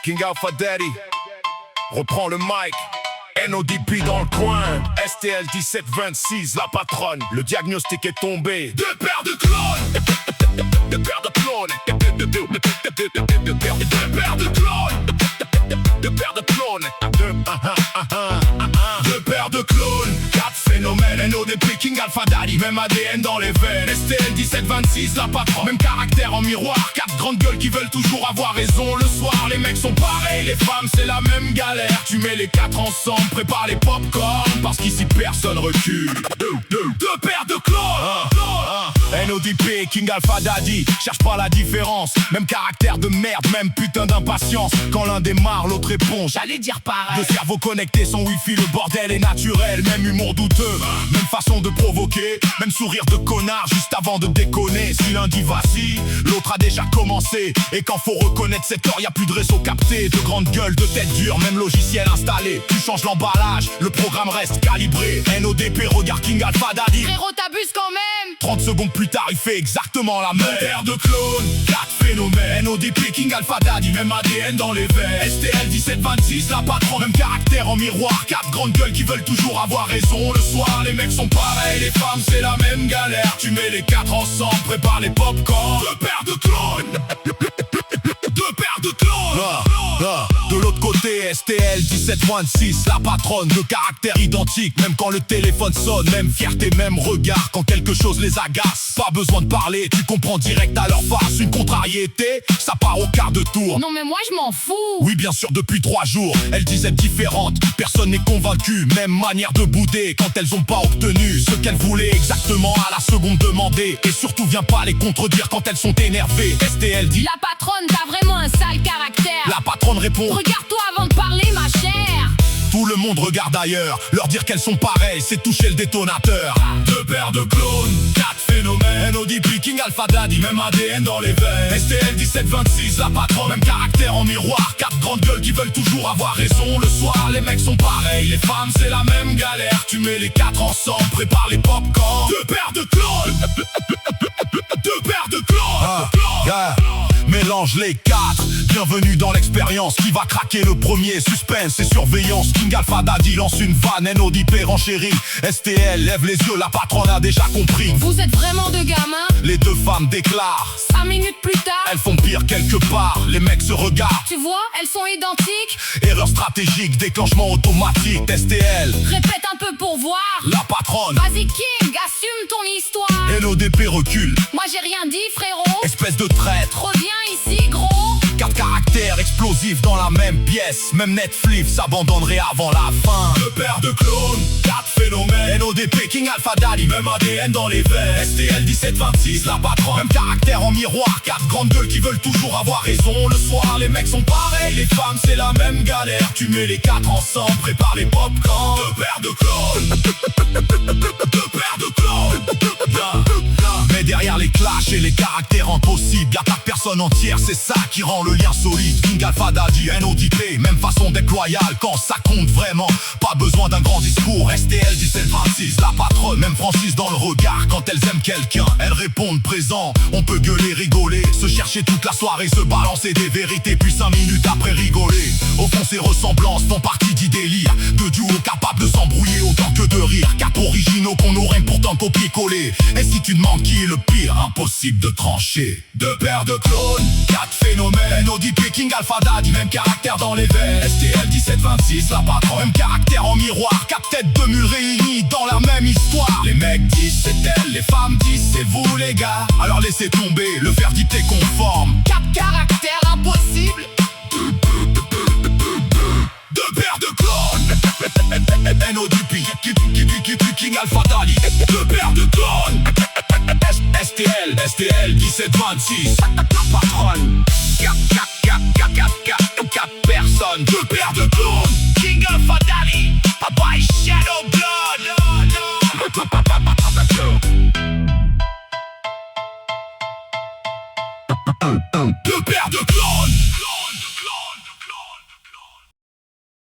King Alpha Daddy reprend le mic. NODP dans le coin, STL 1726, la patronne. Le diagnostic est tombé. Deux paires de clones. Deux paires de clones. Deux paires de clones. Deux paires de clones. Deux paires de clones. Quatre phénomènes. NODP, King Alpha Daddy. Même ADN dans les veines. STL 1726, la patronne. Même caractère en miroir. Quatre grandes gueules qui veulent toujours avoir raison. Le soir, les mecs sont pareils. Les femmes, c'est la même galère. Tu mets les quatre ensemble, prépare les pop-corn. Parce qu'ici, personne recule. Deux paires de clones. NODP, King Alpha Daddy. Cherche pas la différence. Même caractère de merde, même putain d'impatience. Quand l'un démarre, l'autre répond. J'allais dire pareil. Deux cerveaux connectés, son wifi, le bordel est naturel. Même humour douteux, même façon de provoquer. Même sourire de connard juste avant de déconner. Si l'un dit vas-y, l'autre a déjà commencé. Et quand faut reconnaître cette heure, y'a plus de réseau capté. De grandes gueules, de tête dure, même logiciel installé. Tu changes l'emballage, le programme reste calibré. NODP, regarde King Alpha Daddy. Frérot, t'abuses quand même. 30 secondes plus tard, il fait exactement la même. Paire de clones, 4 phénomènes. NODP, King Alpha Daddy, même ADN dans les veines. STL 1726, la patronne. Même caractère en miroir, 4 grandes gueules qui veulent toujours avoir raison. Le soir, les mecs sont pareils, les femmes, c'est la même galère. Tu mets les 4 ensemble, prépare les pop-corn. Deux paires de clones. Deux paires de clones. De l'autre côté, STL 1726, la patronne, de caractère identique. Même quand le téléphone sonne, même fierté, même regard. Quand quelque chose les agace, pas besoin de parler, tu comprends direct à leur face. Une contrariété, ça part au quart de tour. Non mais moi je m'en fous. Oui bien sûr depuis 3 jours, elles disent être différentes. Personne n'est convaincu, même manière de bouder. Quand elles ont pas obtenu ce qu'elles voulaient exactement à la seconde demandée. Et surtout viens pas les contredire quand elles sont énervées. STL dit: la patronne, t'as vraiment un sale caractère. La patronne répond: regarde-toi avant de parler ma chère. Tout le monde regarde ailleurs, leur dire qu'elles sont pareilles, c'est toucher le détonateur. Deux paires de clones, 4 phénomènes. NODP, King Alpha Daddy, même ADN dans les veines. STL 1726, la patronne, même caractère en miroir. 4 grandes gueules qui veulent toujours avoir raison. Le soir, les mecs sont pareils, les femmes, c'est la même galère. Tu mets les 4 ensemble, prépare les pop-corn. Deux paires de clones. Deux paires de clones. Mélange les 4, bienvenue dans l'expérience. Qui va craquer le premier? Suspense et surveillance. King Alpha Daddy lance une vanne, NODP renchérit. STL lève les yeux, la patronne a déjà compris. Vous êtes vraiment deux gamins? Les deux femmes déclarent. 5 minutes plus tard, elles font pire quelque part. Les mecs se regardent. tu vois, elles sont identiques. Erreur stratégique, déclenchement automatique. STL répète un peu pour voir. La patronne: vas-y King, assume ton histoire. NODP recule. Moi j'ai rien dit frérot. Espèce de traître. Reviens ici gros. 4 caractères explosifs dans la même pièce. Même Netflix s'abandonnerait avant la fin. Deux paires de clones, 4 phénomènes. NODP, King Alpha Daddy, même ADN dans les veines. STL 1726, la patronne, même caractère en miroir. 4 grandes gueules qui veulent toujours avoir raison. Le soir, les mecs sont pareils, les femmes, c'est la même galère. Tu mets les 4 ensemble, prépare les pop-corn. Deux paires de clones. Deux paires de clones. Mais derrière les clashs et les caractères impossibles, y'a ta personne entière, c'est ça qui rend le lien solide. King Alpha Daddy, NODP, même façon d'être loyal quand ça compte vraiment. Pas besoin d'un grand discours. STL 1726, la patronne, même franchise dans le regard. Quand elles aiment quelqu'un, elles répondent présent. On peut gueuler, rigoler, se chercher toute la soirée, se balancer des vérités, puis 5 minutes après rigoler. Au fond ces ressemblances font partie d'idélia. De duos capables de s'embrouiller autant que de rire. 4 originaux qu'on aurait pourtant copier-coller. Et si tu demandes qui est le pire, impossible de trancher. Deux paires de clones, 4 phénomènes. NODP, King Alpha Daddy, même caractère dans les veines. STL 1726, la patronne, même caractère en miroir. 4 têtes de mule réunies dans la même histoire. Les mecs disent c'est elle, les femmes disent c'est vous les gars. Alors laissez tomber, le verdict est conforme. 4 caractères impossibles. Deux paires de clones. NODP, King Alpha Daddy. Deux paires de clones. STL 1726, la patronne. 4 personnes. Deux paires de clones. King Alpha Daddy, by Shadow Blood.